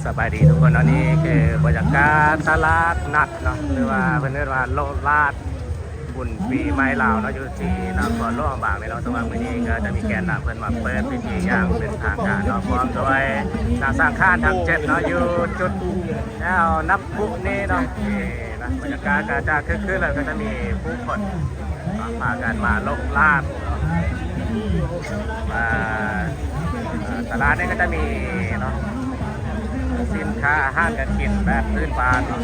สบายดีทุกคนเนาะนี่คือบรรยากาศตลาดนัดเนาะหรือว่าเพื่อนเรียกว่าโลดลาดบุญปีใหม่ลาวเนาะอยู่ที่นครหลวงบางในเราะแต่ว่ามื้อนี้ก็จะมีแกนนำเพิ่นมาเปิดพิธีอย่างเป็นทางการเนาะพร้อมด้วยนางสร้างข้านทั้ง7เนาะอยู่จุดแถวนับบุนี่เนาะนี่นะบรรยากาศก็จะคึกคืนเลยก็จะมีผู้คนพากันมาโลดลาดตลาดนี้ก็จะมีเนาะสินค้าอาหารการกินแบบพื้นบ้านตอน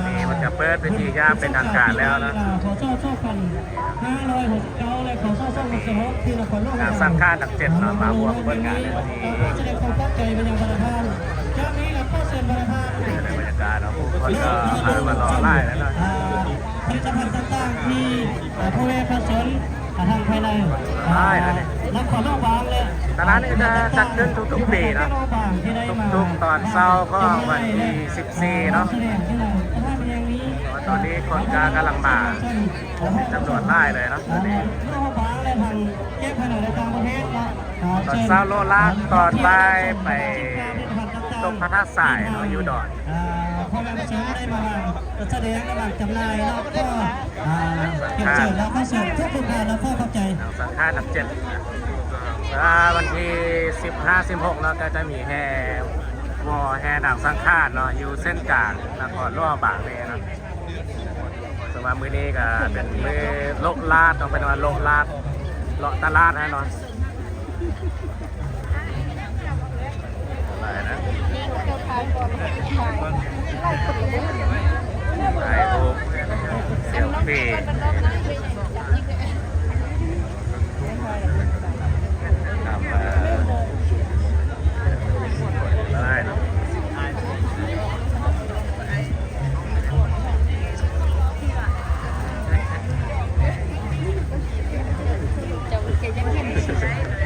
นี้มันจะเปิดเป็นทีย่างเป็นทางการแล้วนะงานสร้างค่าดักเจ็ดมาบวกเปิดงานในวันนี้ในบรรยากาศผู้คนก็พามารอไล่แล้วนะผลิตภัณฑ์ต่างๆที่พ่อแม่ผสมทางภายในนักขอโลกบางเลยตลาดนี้จะจัดขึ้นทุกๆปีนะทุกๆตอนเช้าก็วันที่14เนาะตอนนี้คนกำลังมาจำนวนไล่เลยเนาะตอนนี้ตอนเช้าโลลากตอนบ่ายไปตรงพระธาตุทรายเนาะยูดอนพ่อแม่ผู้ชมได้มาแสดงระหว่างจำหน่ายแล้วก็เก็บเสิร์ฟแล้วก็ส่งทุกคนแล้วก็เข้าใจสังฆานับเจ็ดวันที่15-16แล้วก็จะมีแห่วอแห่หนังสังฆาเนาะอยู่เส้นกลางนครหลวงบางเลยนะสำหรับมื้อนี้ก็เป็นมื้อโลกลาดต้องเป็นวันโลกลาดเลาะตลาดนะเนาะอะไรนะถ่ายรูปเซลฟี่ทำได้เนาะ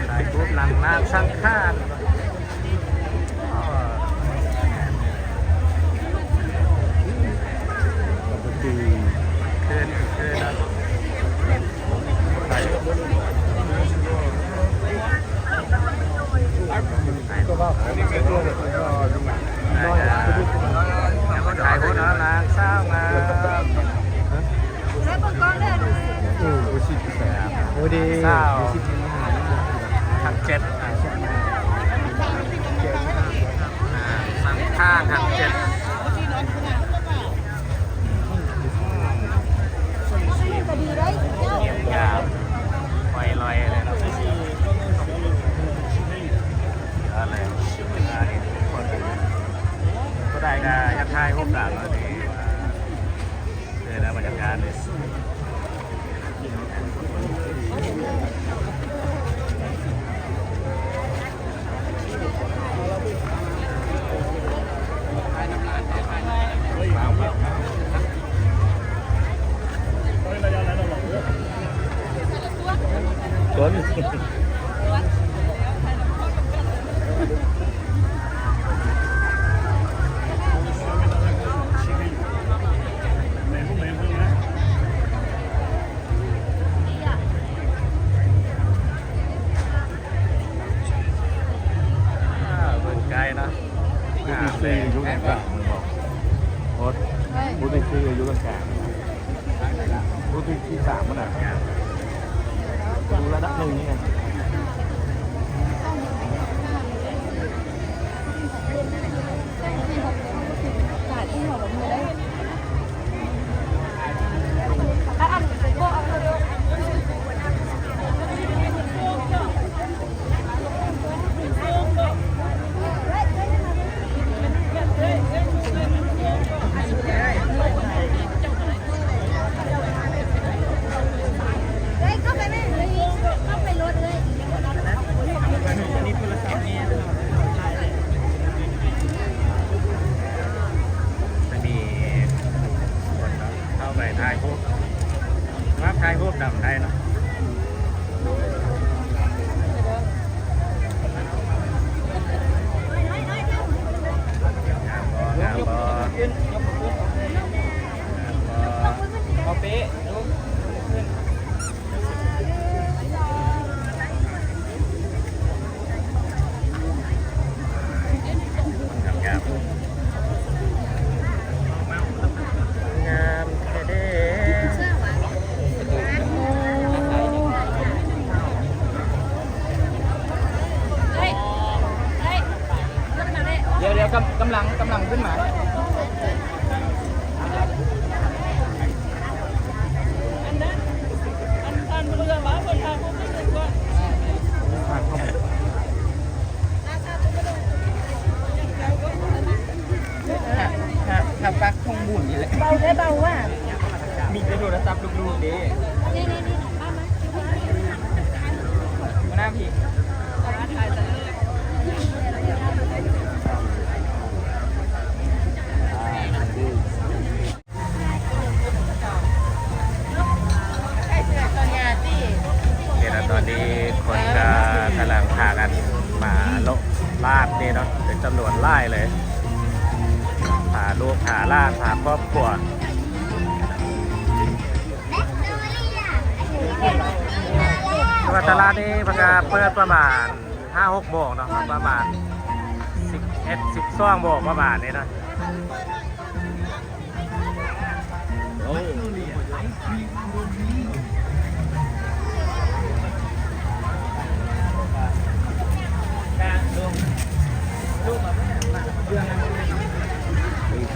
ถ่ายรูปหลังน้ำสังฆาถ่ายรูปนะนางสาวงามสาวทั้ง7สังฆาทั้ง7เยี่ยมยามไวลอยเลยเนาะอะไรคนก็ได้ก็ยักษ์ไทยพวกต่างเลยนะบรรยากาศเลยสวนอายุกลางๆมึงบอกโอ๊ตพูดในชื่ออายุกลางๆพูดที่3มันอ่ะดูระดับ1นี่ไง กำลังขึ้นมาทำปักทงบุญนี่แหละเบาได้เบาว่ามีแต่โทรศัพท์ลูกๆดินี่มาหน้าพี่ตอนนี้คนก็กำลังพากันมาลาดนี่เนาะเป็นจำนวนไล่เลยพาลูกพาล่าพาครอบครัวตลาดนี้พกาเปิดประมาณ 5-6 โมงเนาะประมาณ11-12 โมงประมาณนี้นะ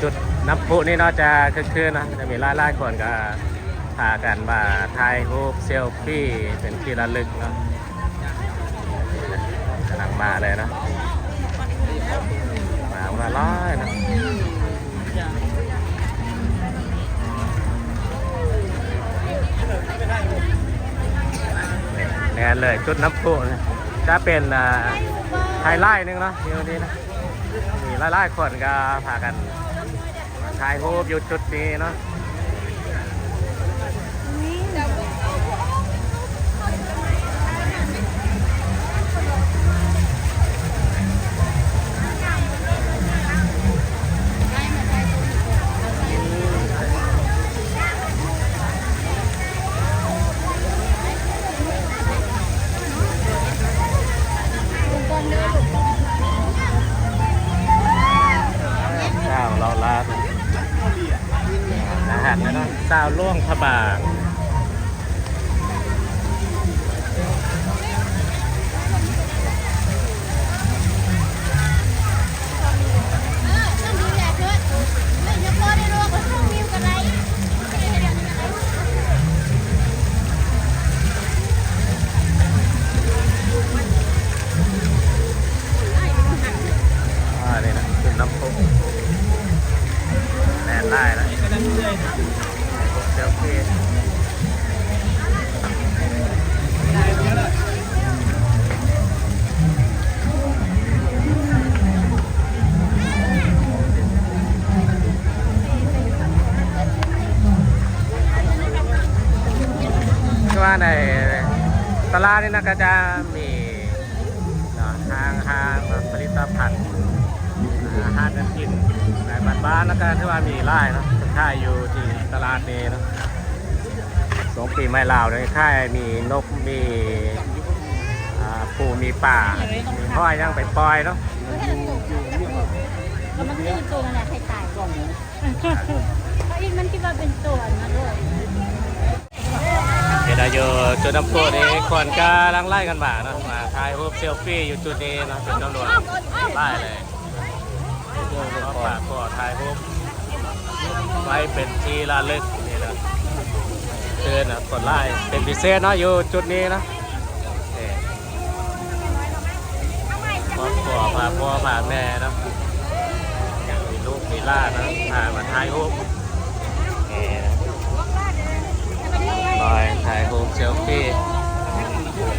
จุดน้ำพุนี่เนาะจะคืนๆนะจะมีหลายๆคนก็พากันมาถ่ายรูปเซลฟี่เป็นที่ระลึกเนาะกำลังมาเลยนะมาล้ายนะแน่เลยจุดน้ำพุจะเป็นไฮไลท์นึงเนาะที่นี่นะมีหลายๆคนก็พากันถ่ายรูปอยู่จุดนี้เนาะเราลาดอาหารนะเนาะสาวล่วงพระบางนี่นะขึ้นน้ำพุได้แล้วเซลฟี่คือว่าในตลาดนี่นะก็จะมีห้างผลิตภัณฑ์อาหารการกินในบ้านๆแล้วก็ที่ว่ามีไร่เนาะค่ายอยู่ที่ตลาดนี้เนาะ2 ปีไม่ลาวเลยค่ายมีนกมีปูมีป่ามีห้อยยังไปปล่อยเนาะมันไม่เป็นตัวนั่นแหละใครตายก่อนเพราะอีกมันคิดว่าเป็นตัวนะด้วยเดี๋ยวอยู่จุดน้ำพุนี้คนก็ลังไล่กันมาเนาะมาถ่ายรูปเซลฟี่อยู่จุดนี้เนาะจุดน้ำรวจไล่เลยก็ฝากขอถ่ายรูปไว้เป็นที่ระลึกนี่นะเชิญนะกดไลค์เป็นพิเศษเนาะอยู่จุดนี้นะครอบครัวพาพ่อพาแม่เนาะมีลูกมีหลานนะพามาถ่ายรูปลอยถ่ายรูปเซลฟี่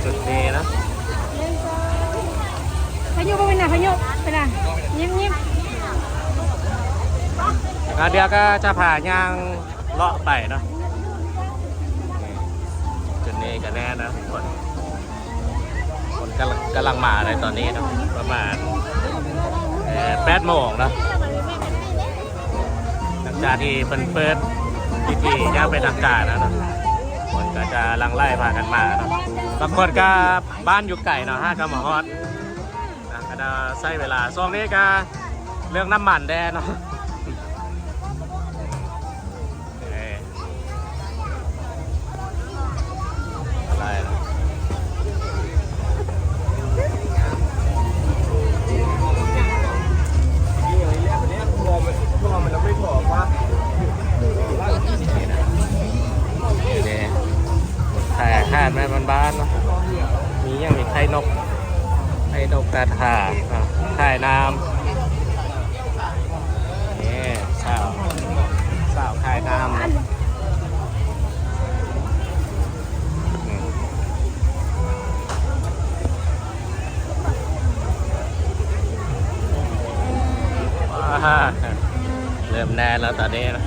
จุดนี้นะพายุเป็นไงพายุเป็นไงยิ้มเดี๋ยวก็จะผ่ายางเลาะไปเนาะจุดนี้ก็แน่นะคนกำลังมาเลยตอนนี้เนาะประมาณ8 โมงเนาะหลังจากที่เปิดพิธีย่างเป็นทางการนะเนาะคนก็จะลังไล่พากันมาเนาะบางคนก็บ้านอยู่ไก่เนาะ5 กมฮอดนะก็จะใช้เวลาช่วงนี้ก็เรื่องน้ำมันแดนเนาะ าถ่ายน้ำนี่สาวถ่ายน้ำเริ่มแน่นแล้วตอนนี้นะ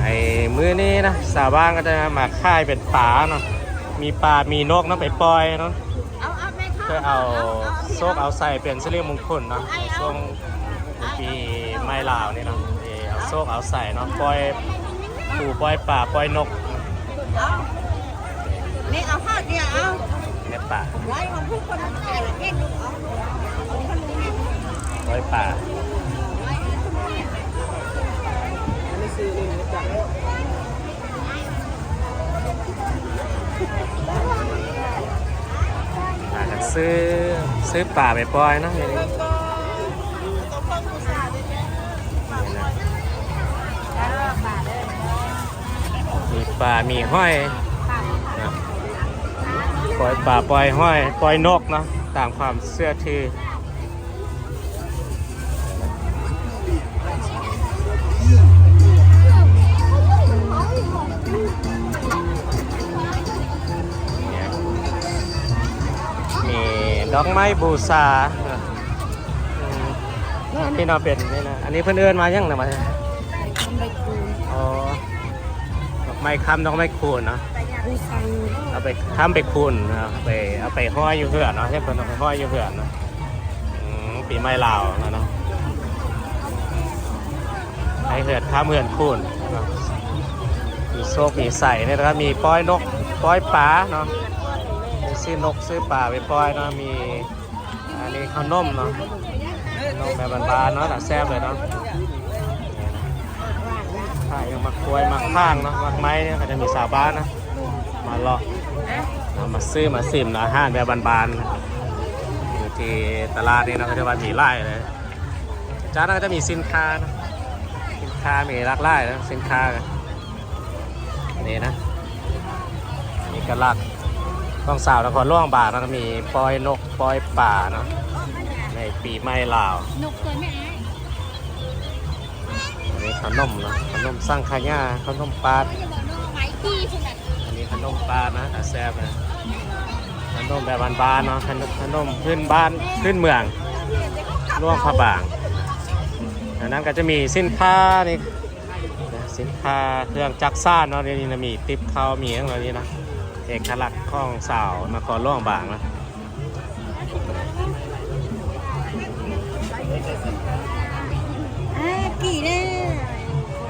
ในมื้อนี้นะสาวบ้านก็จะมาค่ายเป็นป่าเนาะมีปลามีนกเนาะไปปล่อยเนาะเพื่อเอาโซกเอาใส่เป็นสิริมงคลเนาะช่วงปีใหม่ลาวนี่เนาะเอาโซกเอาใส่เนาะปล่อยปูปล่อยป่าปล่อยนก นี่เอาข้าวเดียวเอา ในป่า ไว้ของผู้คนแก่ละเก่งเอา ปล่อยป่าซื้อป่าไปปล่อยเนาะอย่างนี้มีป่ามีห้อยนะปล่อยป่าปล่อยห้อยปล่อยนกเนาะตามความเชื่อถือมีดอกไม้บูชาที่เราเป็นนี่นะอันนี้เพื่อนเอิญมายังนะมาอ๋อดอกไม้คำดอกไม้คูณเนาะเอาไปทำไปคูณเอาไปห้อยอยู่เหือนเนาะให้คนเอาไปห้อยอยู่เหือนเนาะปีใหม่ลาวเนาะให้เหือนข้ามเหือนคูณมีโซกมีใส่เนี่ยนะครับมีปล่อยนกปล่อยปลาเนาะมีซื้อนกซื้อปลาไปปล่อยเนาะมีอันนี้ขนมเนาะนมแบบบานๆเนาะแต่แซ่บเลยเนาะถ้ายังมักกล้วยมักข้างเนาะมักไม้เนี่ยก็จะมีสาวบ้านนะมาเลาะมาซื้อมาซิมนะอาหารแบบบานๆอยู่ที่ตลาดนี่นะก็จะว่ามีไร่เลยจ้านั้นก็จะมีสินค้านะสินค้ามีหลากหลายนะสินค้านี่นะมีกระลักต้องสาวนครหลวงบาทนะมีปล่อยนกปล่อยป่าเนาะในปีใหม่ลาวน กตัวไม่อาย อันนี้ขนมเนาะขนมสั่งขย่าขนมปลา ไม้ที่ขนาด อันนี้ขนมปลานะแต่แซ่บนะขนมแบบบานๆเนาะขนมพื้นบ้านพื้นเมืองล่วงพระบางอันนั้นก็จะมีสินค้านี่สินค้าเครื่องจักรซ่านเนาะนี่นะมีติ๊บข้าวมีอย่างนี้นะเอกลักษณ์ของสาวนครหลวงบางนะ กี่เนี่ย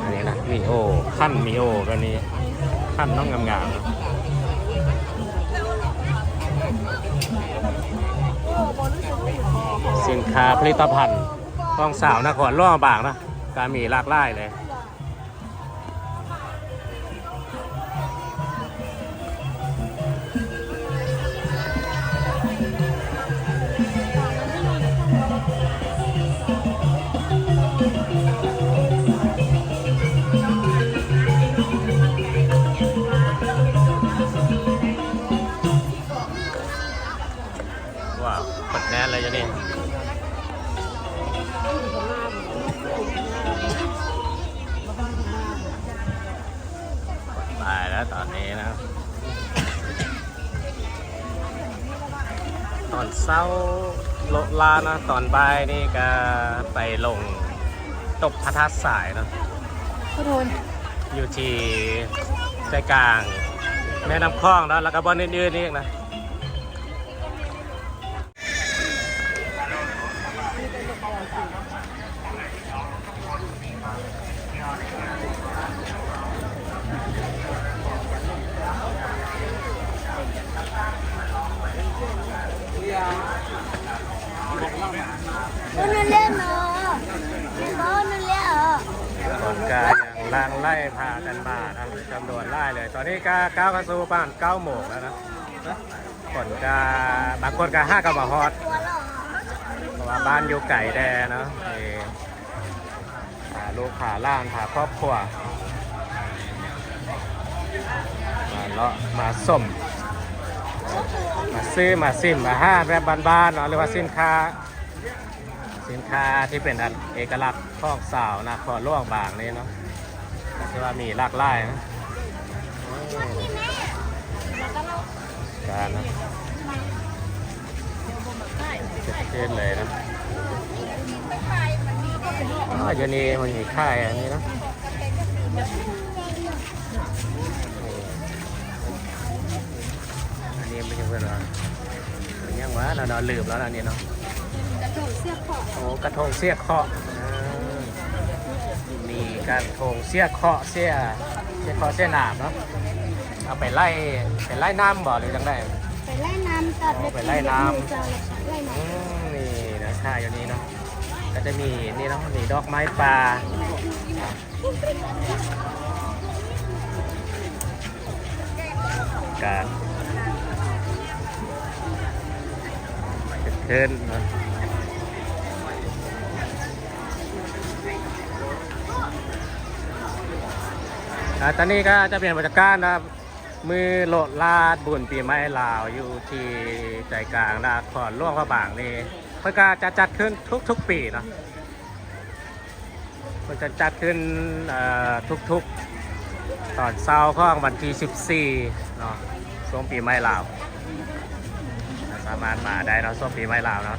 อันนี้นะมีโอขั้นมีโอกันนี้ขั้นน้องงามๆสินค้าผลิตภัณฑ์ของสาวนครหลวงบางนะก็มีหลากหลายเลยว้าวกดแน่นเลยจ้ะนี่ตายแล้วตอนนี้นะตอนเช้าโลลานะตอนบ่ายนี่ก็ไปลงตบพระธาตุสายเนาะ ขอโทษ อยู่ที่ใจกลางแม่น้ำคลองแล้วก็บ่อนอื่นๆนี่นะนั่นเล่นเนาะนั่นเล่น คนกาอย่างล่างไล่พากันมานะจำนวนไล่เลย ตอนนี้ก็ก้าวกระสูบ้าน9 โมงแล้วนะคนกาบางคนก็5 กับมาฮอดเพราะว่าบ้านอยู่ไก่แดเนาะ ลูกขาล่างขาครอบครัวมาเลาะมาส้มมาซื้อมาซิมมาห้าแบบบ้านๆเนาะหรือว่าสินค้าที่เป็นเอกลักษณ์ของสาวนครหลวงบางนี่เนาะที่ว่ามีหลากหลายนะการนะเท่เลยนะอยู่นี่มันมีค่ายอันนี้เนาะอันนี้ไม่ใช่เพื่อนเรายังวะเราลืมแล้วอันนี้เนาะ กระโดดเสียบขอ โอ้กระทงเสี้ยเคาะมีกระทงเสี้ยเคาะเสี้ยเคาะเสี้ยหนามเนาะเอาไปไล่น้ำบ่หรือยังไง ไปไล่น้ำตัด ไปไล่น้ำ ไล่น้ นี่นะค่ายอย่างนี้เนาะก็จะมีนี่เนาะมีดอกไม้ป่าการขึ้นนะตอนนี้ก็จะเปลี่ยนบรรยากาศนะมือโลดลาดบุญปีใหม่ลาวอยู่ที่ใจกลางนครหลวงพระบางนี่เพื่อการจะจัดขึ้นทุกปีเนาะมันจะจัดขึ้นทุกตอนเช้าของวันที่14เนาะช่วงปีใหม่ลาวสามารถมาได้เนาะช่วงปีใหม่ลาวเนาะ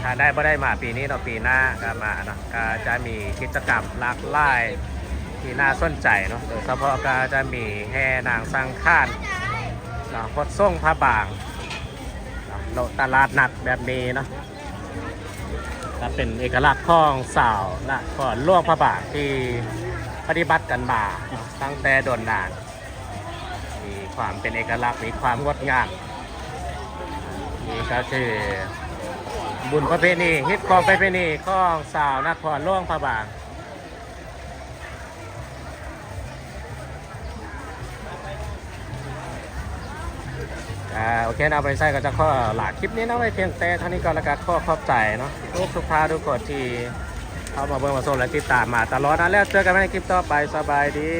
ถ้าได้ไม่ได้มาปีนี้เนาะปีหน้าก็มาเนาะก็จะมีกิจกรรมหลากหลายที่น่าสนใจเนาะโดยเฉพาะก็จะมีแห่นางสังขารเนาะพดส่งพระบางเนาะตลาดนัดแบบนี้เนาะจะเป็นเอกลักษณ์ของสาวนครหลวงพระบางที่ปฏิบัติกันมาตั้งแต่โดนนานมีความเป็นเอกลักษณ์มีความงดงามนี่ก็คือบุญประเพณีฮิตของประเพณีของสาวนครหลวงพระบางโอเคนะบริษัทก็จะข้อหลากคลิปนี้นะไว้เพียงแต่เท่านี้ก็แล้วกันข้อขอบใจเนาะทุกท่านทุกคนที่เข้ามาเบิ่งมาชมและติดตามมาตลอดนะแล้วเจอกันในคลิปต่อไปสบายดี